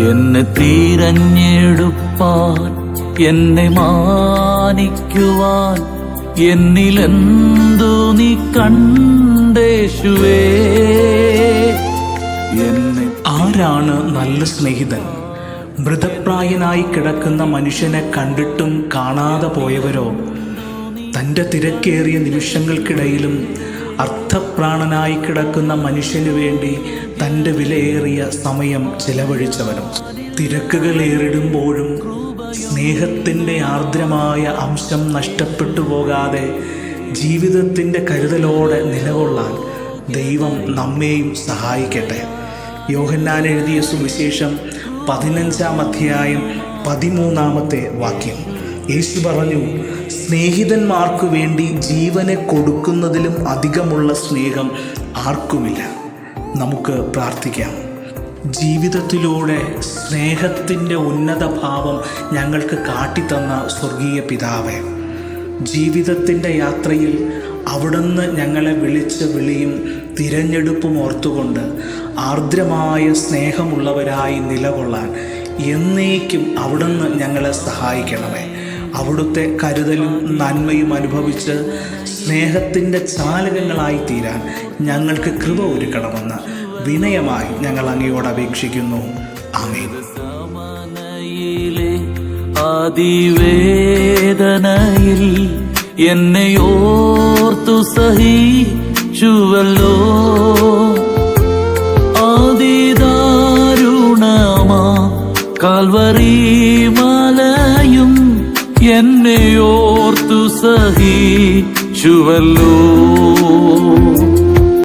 എന്നെ തിരഞ്ഞെടുപ്പാൻ, എന്നെ മാനിക്കുവാൻ എന്നിലെന്തു നീ കണ്ടേശുവേ. എന്നെ ആരാണ് നല്ല സ്നേഹിതൻ? മൃതപ്രായനായി കിടക്കുന്ന മനുഷ്യനെ കണ്ടിട്ടും കാണാതെ പോയവരോ? തൻ്റെ തിരക്കേറിയ നിമിഷങ്ങൾക്കിടയിലും അർത്ഥപ്രാണനായി കിടക്കുന്ന മനുഷ്യനു വേണ്ടി തൻ്റെ വിലയേറിയ സമയം ചിലവഴിച്ചവനും? തിരക്കുകൾ ഏറിടുമ്പോഴും സ്നേഹത്തിൻ്റെ ആർദ്രമായ അംശം നഷ്ടപ്പെട്ടു പോകാതെ ജീവിതത്തിൻ്റെ കരുതലോടെ നിലകൊള്ളാൻ ദൈവം നമ്മെയും സഹായിക്കട്ടെ. യോഹന്നാൻ എഴുതിയ സുവിശേഷം 15-ാം അധ്യായം 13-ാമത്തെ വാക്യം. യേശു പറഞ്ഞു, സ്നേഹിതന്മാർക്കു വേണ്ടി ജീവനെ കൊടുക്കുന്നതിലും അധികമുള്ള സ്നേഹം ആർക്കുമില്ല. നമുക്ക് പ്രാർത്ഥിക്കാം. ജീവിതത്തിലൂടെ സ്നേഹത്തിൻ്റെ ഉന്നത ഭാവം ഞങ്ങൾക്ക് കാട്ടിത്തന്ന സ്വർഗീയ പിതാവേ, ജീവിതത്തിൻ്റെ യാത്രയിൽ അവിടുന്ന് ഞങ്ങളെ വിളിച്ച വിളിയും തിരഞ്ഞെടുപ്പും ഓർത്തുകൊണ്ട് ആർദ്രമായ സ്നേഹമുള്ളവരായി നിലകൊള്ളാൻ എന്നേക്കും അവിടുന്ന് ഞങ്ങളെ സഹായിക്കണമേ. അവിടുത്തെ കരുതലും നന്മയും അനുഭവിച്ച് സ്നേഹത്തിൻ്റെ ചാലകങ്ങളായി തീരാൻ ഞങ്ങൾക്ക് കൃപ ഒരുക്കണമെന്ന് വിനയമായി ഞങ്ങൾ അങ്ങയോട് അപേക്ഷിക്കുന്നു. ആമേൻ. അതിവേദനയിൽ എന്നെയോർത്തു സഹിച്ചുവല്ലോ, അതിദാരുണമാ കാൽവരി മലയും എന്നെയോർത്തു സഹിച്ചുവല്ലോ.